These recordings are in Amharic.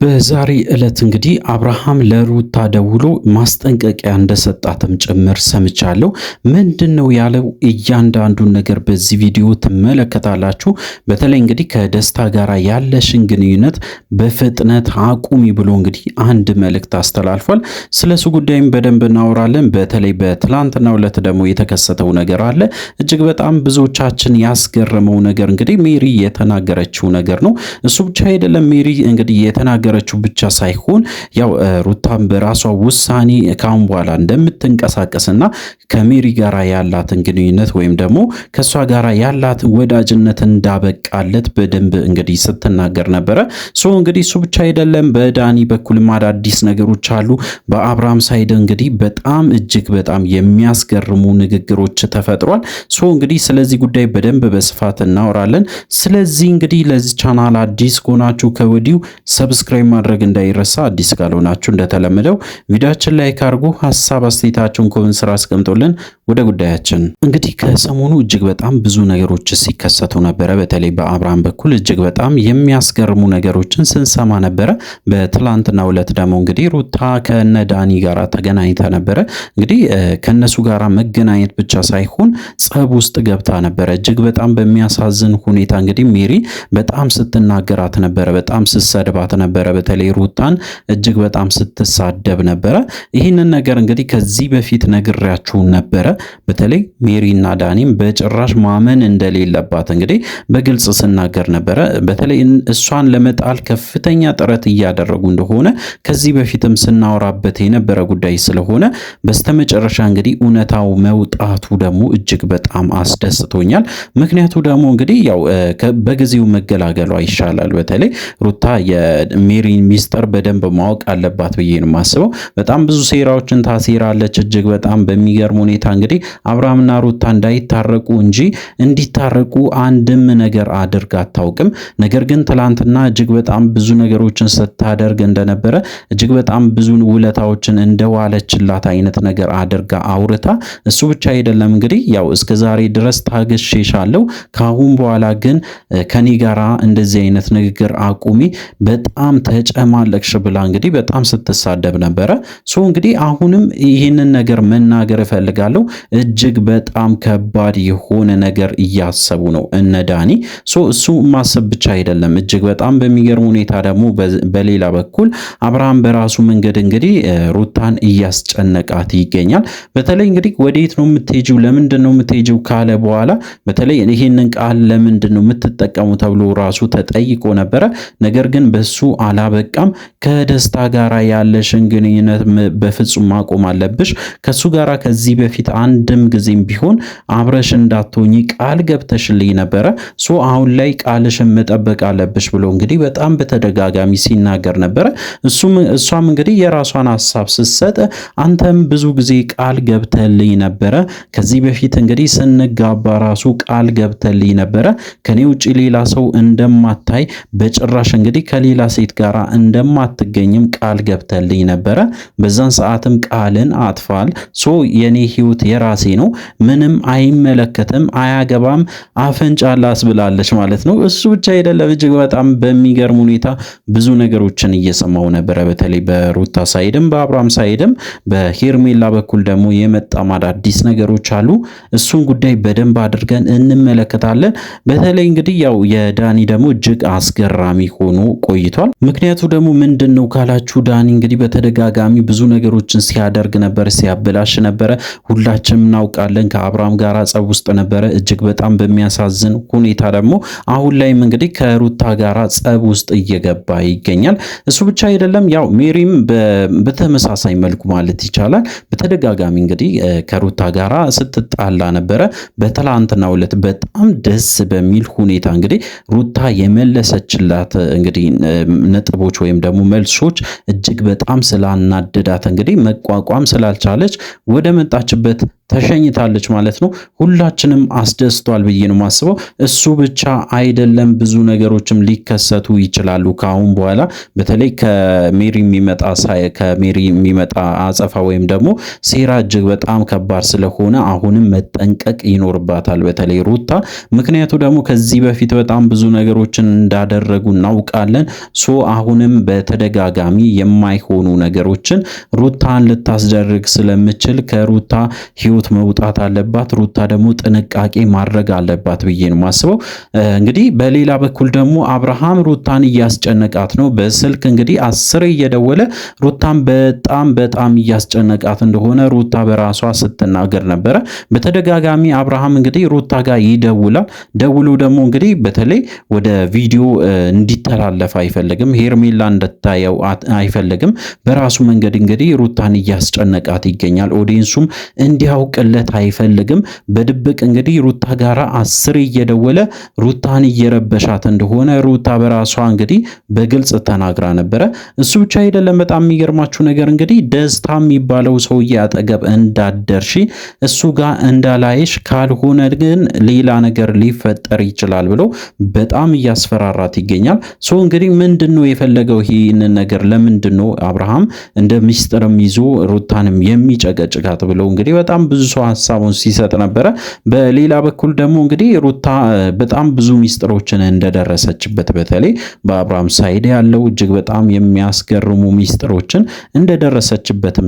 በዛሬ ዕለት እንግዲህ አብርሃም ለሩታ ደውሎ ማስጠንቀቂያ እንደሰጣትም ጭምር ሰምቻለሁ። ምንድነው ያለው? እያንዳንዱን ነገር በዚህ ቪዲዮ ትመለከታላችሁ። በተለይ እንግዲህ ከደስታ ጋር ያለሽን ግንኙነት በፍጥነት አቁሚ ብሎ እንግዲህ አንድ መልእክት አስተላልፏል። ስለሱ ጉዳይም በደንብ እናወራለን። በተለይ በትላንትናው ዕለት ደግሞ የተከሰተው ነገር አለ። እጅግ በጣም ብዙዎቻችን ያስገረመው ነገር እንግዲህ ሜሪ የተናገረችው ነገር ነው። እሱ ብቻ አይደለም። ሜሪ እንግዲህ የተናገረችው ብቻ ሳይሆን ያው ሩታም በራሷ ውሳኔ ካሁን በኋላ እንደምትንቀሳቀስና ከሜሪ ጋራ ያላትን ግንኙነት ወይም ደግሞ ከሷ ጋራ ያላት ወዳጅነት እንዳበቃለት በደንብ እንግዲህ ስትናገር ነበረ። እንግዲህ እሱ ብቻ አይደለም። በዳኒ በኩልም አዳዲስ ነገሮች አሉ። በአብርሃም ሳይድ እንግዲህ በጣም እጅግ በጣም የሚያስገርሙ ንግግሮች ተፈጥሯል። እንግዲህ ስለዚህ ጉዳይ በደንብ በስፋት እናወራለን። ስለዚህ እንግዲህ ለዚህ ቻናል አዲስ ከሆናችሁ ከወዲሁ ሰብስክራይብ ማድረግ እንዳይረሳ። አዲስ ካልሆናችሁ እንደተለመደው ቪዲዮአችን ላይ ካርጉ ሐሳብ አስተያየታችሁን ኮሜንት ስራ አስቀምጡልን። ወደ ጉዳያችን እንግዲህ ከሰሞኑ እጅግ በጣም ብዙ ነገሮች ሲከሰቱ ነበረ። በተለይ በአብርሃም በኩል እጅግ በጣም የሚያስገርሙ ነገሮችን ስንሰማ ነበረ። በትላንትናው ዕለት ደግሞ እንግዲህ ሩታ ከነዳኒ ጋራ ተገናኝታ ነበረ። እንግዲህ ከነሱ ጋራ መገናኘት ብቻ ሳይሆን ጸብ ውስጥ ገብታ ነበረ። እጅግ በጣም በሚያሳዝን ሁኔታ እንግዲህ ሜሪ በጣም ስትናገራት ነበረ፣ በጣም ስትሰድባት ነበረ። በተለይ ሩታን እጅግ በጣም ስትሳደብ ነበረ። ይህንን ነገር እንግዲህ ከዚህ በፊት ነግሬያችሁ ነበረ። በተለይ ሜሪና ዳኒም በጭራሽ ማመን እንደሌለባት እንግዲህ በግልጽ ስናገር ነበረ። በተለይ እሷን ለመጣል ከፍተኛ ጥረት እያደረጉ እንደሆነ ከዚህ በፊትም ስናወራበት የነበረ ጉዳይ ስለሆነ በስተመጨረሻ እንግዲህ እውነታው መውጣቱ ደግሞ እጅግ በጣም አስደስቶኛል። ምክንያቱ ደግሞ እንግዲህ ያው በጊዜው መገላገሏ ይሻላል። በተለይ ሩታ የሜሪን ሚስጥር በደንብ ማወቅ አለባት ብዬ ነው የማስበው። በጣም ብዙ ሴራዎችን ታሴራለች። እጅግ በጣም በሚገርም ሁኔታ እንግዲህ አብርሃምና ሩታ እንዳይታረቁ እንጂ እንዲታረቁ አንድም ነገር አድርጋ አታውቅም። ነገር ግን ትላንትና እጅግ በጣም ብዙ ነገሮችን ስታደርግ እንደነበረ እጅግ በጣም ብዙ ውለታዎችን እንደዋለችላት አይነት ነገር አድርጋ አውርታ፣ እሱ ብቻ አይደለም እንግዲህ ያው እስከ ዛሬ ድረስ ታግሼሻለሁ፣ ካሁን በኋላ ግን ከኔ ጋራ እንደዚህ አይነት ንግግር አቁሚ፣ በጣም ተጨማለቅሽ ብላ እንግዲህ በጣም ስትሳደብ ነበረ። እንግዲህ አሁንም ይህንን ነገር መናገር እፈልጋለሁ። እጅግ በጣም ከባድ የሆነ ነገር እያሰቡ ነው እነ ዳኒ። እሱ ማሰብ ብቻ አይደለም፣ እጅግ በጣም በሚገርም ሁኔታ ደግሞ በሌላ በኩል አብርሃም በራሱ መንገድ እንግዲህ ሩታን እያስጨነቃት ይገኛል። በተለይ እንግዲህ ወዴት ነው የምትሄጂው፣ ለምንድን ነው የምትሄጂው ካለ በኋላ በተለይ ይሄንን ቃል ለምንድን ነው የምትጠቀሙ ተብሎ ራሱ ተጠይቆ ነበረ። ነገር ግን በሱ አላበቃም። ከደስታ ጋራ ያለሽን ግንኙነት በፍጹም ማቆም አለብሽ። ከሱ ጋራ ከዚህ በፊት አንድም ጊዜም ቢሆን አብረሽ እንዳትሆኚ ቃል ገብተሽልኝ ነበረ። አሁን ላይ ቃልሽን መጠበቅ አለብሽ ብሎ እንግዲህ በጣም በተደጋጋሚ ሲናገር ነበረ። እሷም እንግዲህ የራሷን ሐሳብ ስትሰጥ አንተም ብዙ ጊዜ ቃል ገብተልኝ ነበረ፣ ከዚህ በፊት እንግዲህ ስንጋባ ራሱ ቃል ገብተልኝ ነበረ፣ ከኔ ውጪ ሌላ ሰው እንደማታይ በጭራሽ እንግዲህ ከሌላ ሴት ጋር እንደማትገኝም ቃል ገብተልኝ ነበረ። በዛን ሰዓትም ቃልን አጥፋል። የኔ ህይወት የራሴ ነው፣ ምንም አይመለከትም፣ አያገባም፣ አፈንጫ ላስብላለች ማለት ነው። እሱ ብቻ አይደለም፣ እጅግ በጣም በሚገርም ሁኔታ ብዙ ነገሮችን እየሰማው ነበረ። በተለይ በሩታ ሳይድም በአብርሃም ሳይድም በሄርሜላ በኩል ደግሞ የመጣ አዳዲስ ነገሮች አሉ። እሱን ጉዳይ በደንብ አድርገን እንመለከታለን። በተለይ እንግዲህ ያው የዳኒ ደግሞ እጅግ አስገራሚ ሆኖ ቆይቷል። ምክንያቱ ደግሞ ምንድን ነው ካላችሁ ዳኒ እንግዲህ በተደጋጋሚ ብዙ ነገሮችን ሲያደርግ ነበር፣ ሲያበላሽ ነበረ። ሁላችንም እናውቃለን። ከአብርሃም ጋር ጸብ ውስጥ ነበረ። እጅግ በጣም በሚያሳዝን ሁኔታ ደግሞ አሁን ላይም እንግዲህ ከሩታ ጋር ጸብ ውስጥ እየገባ ይገኛል። እሱ ብቻ አይደለም፣ ያው ሜሪም በተመሳሳይ መልኩ ማለት ይቻላል በተደጋጋሚ እንግዲህ ከሩታ ጋር ስትጣላ ነበረ። በትላንትናው ዕለት በጣም ደስ በሚል ሁኔታ እንግዲህ ሩታ የመለሰችላት እንግዲህ ነጥቦች ወይም ደግሞ መልሶች እጅግ በጣም ስላናደዳት እንግዲህ መቋቋም ስላልቻለች ወደ መጣችበት ተሸኝታለች ማለት ነው። ሁላችንም አስደስቷል ብዬ ነው ማስበው። እሱ ብቻ አይደለም፣ ብዙ ነገሮችም ሊከሰቱ ይችላሉ ካሁን በኋላ በተለይ ከሜሪ የሚመጣ አጸፋ ወይም ደግሞ ሴራ እጅግ በጣም ከባድ ስለሆነ አሁንም መጠንቀቅ ይኖርባታል በተለይ ሩታ። ምክንያቱ ደግሞ ከዚህ በፊት በጣም ብዙ ነገሮችን እንዳደረጉ እናውቃለን። አሁንም በተደጋጋሚ የማይሆኑ ነገሮችን ሩታን ልታስደርግ ስለምችል ከሩታ ህይወት መውጣት አለባት። ሩታ ደግሞ ጥንቃቄ ማድረግ አለባት ብዬ ነው የማስበው። እንግዲህ በሌላ በኩል ደግሞ አብርሃም ሩታን እያስጨነቃት ነው። በስልክ እንግዲህ 10 እየደወለ ሩታን በጣም እያስጨነቃት እንደሆነ ሩታ በራሷ ስትናገር ነበረ። በተደጋጋሚ አብርሃም እንግዲህ ሩታ ጋር ይደውላል። ደውሎ ደግሞ እንግዲህ በተለይ ወደ ቪዲዮ እንዲተላለፍ አይፈልግም። ሄርሜላ እንድታየው አይፈልግም። በራሱ መንገድ እንግዲህ ሩታን እያስጨነቃት ይገኛል። ኦዲየንሱም እንዲያውቅለት አይፈልግም። በድብቅ እንግዲህ ሩታ ጋራ 10 እየደወለ ሩታን እየረበሻት እንደሆነ ሩታ በራሷ እንግዲህ በግልጽ ተናግራ ነበረ። እሱ ብቻ አይደለም። በጣም የሚገርማችሁ ነገር እንግዲህ ደስታ የሚባለው ሰውዬ አጠገብ እንዳደርሺ እሱ ጋር እንዳላይሽ ካልሆነ ግን ሌላ ነገር ሊፈጠር ይችላል ብሎ በጣም እያስፈራራት ይገኛል። ሶ እንግዲህ ምንድነው የፈለገው ይህንን ነገር? ለምንድነው አብርሃም እንደ ሚስጥርም ይዞ ሩታንም የሚጨቀጭቃት ብሎ እንግዲህ በጣም ብዙ ሰው ሐሳቡን ሲሰጥ ነበረ። በሌላ በኩል ደግሞ እንግዲህ ሩታ በጣም ብዙ ሚስጥሮችን እንደደረሰችበት በተለይ በአብርሃም ሳይድ ያለው እጅግ በጣም የሚያስገርሙ ሚስጥሮችን እንደደረሰችበትም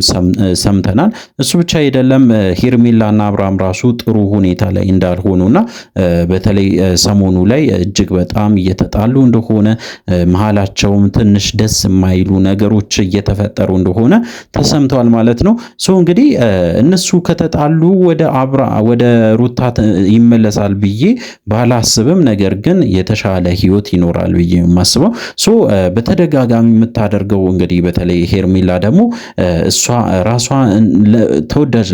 ሰምተናል። እሱ ብቻ አይደለም። ሄርሜላና አብርሃም ራሱ ጥሩ ሁኔታ ላይ እንዳልሆኑና በተለይ ሰሞኑ ላይ እጅግ በጣም እየተጣሉ እንደሆነ መሃላቸውም ትንሽ ደስ የማይሉ ነገሮች እየተፈጠሩ እንደሆነ ተሰምቷል ማለት ነው። ሶ እንግዲህ እነሱ ከተጣሉ ወደ ሩታ ይመለሳል ብዬ ባላስብም፣ ነገር ግን የተሻለ ህይወት ይኖራል ብዬ የማስበው። ሶ በተደጋጋሚ የምታደርገው እንግዲህ በተለይ ሄርሜላ ደግሞ እሷ ራሷ ተወዳጅ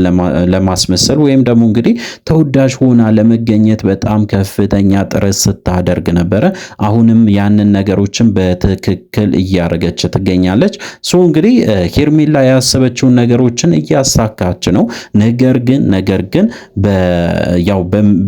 ለማስመሰል ወይም ደግሞ እንግዲህ ተወዳጅ ሆና ለመገኘት በጣም ከፍተኛ ጥረት ስታደርግ ነበረ። አሁንም ያንን ነገሮችን በትክክል እያደረገች ትገኛለች። ሶ እንግዲህ ሄርሜላ ያሰበችውን ነገሮችን እያሳካች ነው። ነገር ግን ያው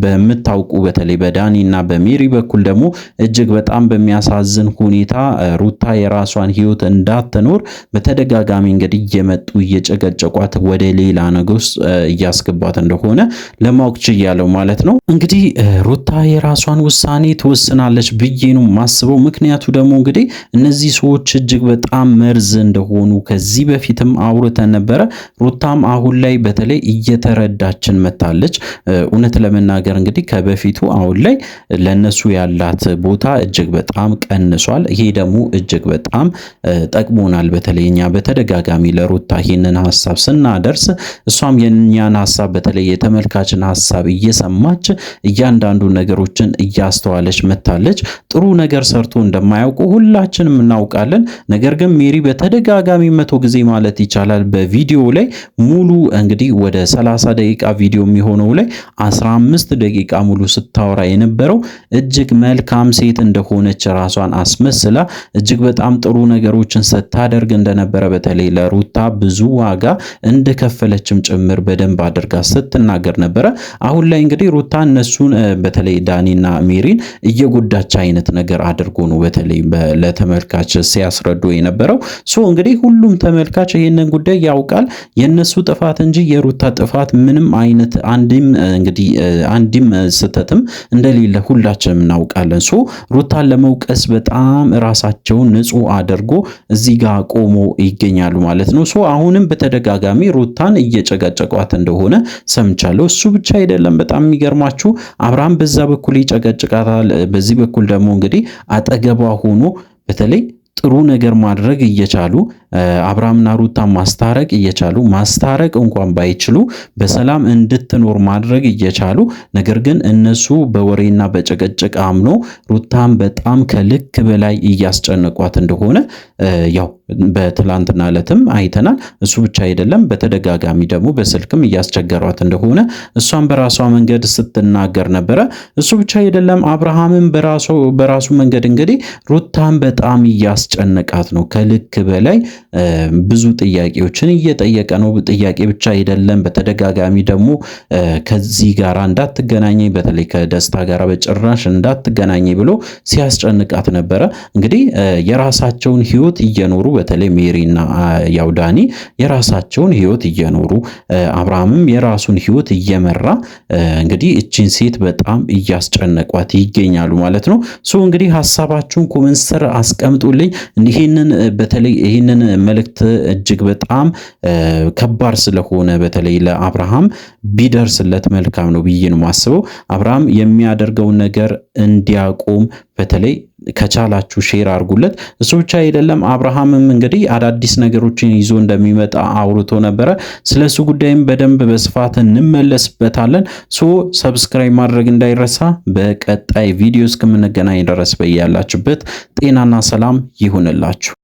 በምታውቁ በተለይ በዳኒና በሜሪ በኩል ደግሞ እጅግ በጣም በሚያሳዝን ሁኔታ ሩታ የራሷን ህይወት እንዳትኖር በተደጋጋሚ እንግዲህ እየመጡ እየጨቀጨቋት ወደ ሌላ ነገር ውስጥ እያስገቧት እንደሆነ ለማወቅ ችያለሁ ማለት ነው። እንግዲህ ሩታ የራሷን ውሳኔ ትወስናለች ብዬ ነው ማስበው። ምክንያቱ ደግሞ እንግዲህ እነዚህ ሰዎች እጅግ በጣም መርዝ እንደሆኑ ከዚህ በፊትም አውርተን ነበረ። ሩታም አሁን ላይ በተለይ እየተረዳችን መታለች። እውነት ለመናገር እንግዲህ ከበፊቱ አሁን ላይ ለነሱ ያላት ቦታ እጅግ በጣም ቀንሷል። ይሄ ደግሞ እጅግ በጣም ጠቅሞናል። በተለይ እኛ በተደጋጋሚ ለሩታ ይህንን ሐሳብ ስናደርስ እሷም የኛን ሐሳብ በተለይ የተመልካችን ሐሳብ እየሰማች እያንዳንዱ ነገሮችን እያስተዋለች መታለች። ጥሩ ነገር ሰርቶ እንደማያውቁ ሁላችንም እናውቃለን። ነገር ግን ሜሪ በተደጋጋሚ 100 ጊዜ ማለት ይቻላል በቪዲዮ ላይ ሙሉ እንግዲህ ወደ 30 ደቂቃ ቪዲዮ የሚሆነው ላይ 15 ደቂቃ ሙሉ ስታወራ የነበረው እጅግ መልካም ሴት እንደሆነች ራሷን አስመስላ እጅግ በጣም ጥሩ ነገሮችን ስታደርግ እንደነበረ በተለይ ለሩታ ብዙ ዋጋ እንደከፈለችም ጭምር በደንብ አድርጋ ስትናገር ነበረ። አሁን ላይ እንግዲህ ሩታ እነሱን በተለይ ዳኒና ሜሪን እየጎዳች አይነት ነገር አድርጎ ነው በተለይ ለተመልካች ሲያስረዱ የነበረው። ሶ እንግዲህ ሁሉም ተመልካች ይሄንን ጉዳይ ያውቃል። የነሱ ጥፋት እንጂ የሩታ ጥፋት ምንም አይነት አንድም ስህተትም እንደሌለ ሁላችንም እናውቃለን። ሶ ሩታን ለመውቀስ በጣም ራሳቸውን ንጹህ አድርጎ እዚህ ጋር ቆሞ ይገኛሉ ማለት ነው። ሶ አሁንም በተደጋጋሚ ሩታን እየጨቀጨቋት እንደሆነ ሰምቻለሁ። እሱ ብቻ አይደለም። በጣም የሚገርማችሁ አብርሃም በዛ በኩል ይጨቀጭቃታል፣ በዚህ በኩል ደግሞ እንግዲህ አጠገቧ ሆኖ በተለይ ጥሩ ነገር ማድረግ እየቻሉ አብርሃምና ሩታ ማስታረቅ እየቻሉ ማስታረቅ እንኳን ባይችሉ በሰላም እንድትኖር ማድረግ እየቻሉ ነገር ግን እነሱ በወሬና በጭቅጭቅ አምኖ ሩታን በጣም ከልክ በላይ እያስጨነቋት እንደሆነ ያው በትላንትና ዕለትም አይተናል። እሱ ብቻ አይደለም፣ በተደጋጋሚ ደግሞ በስልክም እያስቸገሯት እንደሆነ እሷን በራሷ መንገድ ስትናገር ነበረ። እሱ ብቻ አይደለም፣ አብርሃምም በራሱ መንገድ እንግዲህ ሩታን በጣም እያስጨነቃት ነው ከልክ በላይ ብዙ ጥያቄዎችን እየጠየቀ ነው። ጥያቄ ብቻ አይደለም፣ በተደጋጋሚ ደግሞ ከዚህ ጋር እንዳትገናኝ በተለይ ከደስታ ጋር በጭራሽ እንዳትገናኝ ብሎ ሲያስጨንቃት ነበረ። እንግዲህ የራሳቸውን ህይወት እየኖሩ በተለይ ሜሪና ያው ዳኒ የራሳቸውን ህይወት እየኖሩ አብርሃምም የራሱን ህይወት እየመራ እንግዲህ እቺን ሴት በጣም እያስጨነቋት ይገኛሉ ማለት ነው። ሶ እንግዲህ ሐሳባችሁን ኮሜንት ስር አስቀምጡልኝ። ይሄንን በተለይ ይሄንን መልእክት እጅግ በጣም ከባድ ስለሆነ በተለይ ለአብርሃም ቢደርስለት መልካም ነው ብዬ ነው የማስበው። አብርሃም የሚያደርገውን ነገር እንዲያቆም በተለይ ከቻላችሁ ሼር አድርጉለት። እሱ ብቻ አይደለም፣ አብርሃምም እንግዲህ አዳዲስ ነገሮችን ይዞ እንደሚመጣ አውርቶ ነበረ። ስለሱ ጉዳይም በደንብ በስፋት እንመለስበታለን። ሰብስክራይብ ማድረግ እንዳይረሳ። በቀጣይ ቪዲዮ እስከምንገናኝ ድረስ በያላችሁበት ጤናና ሰላም ይሁንላችሁ።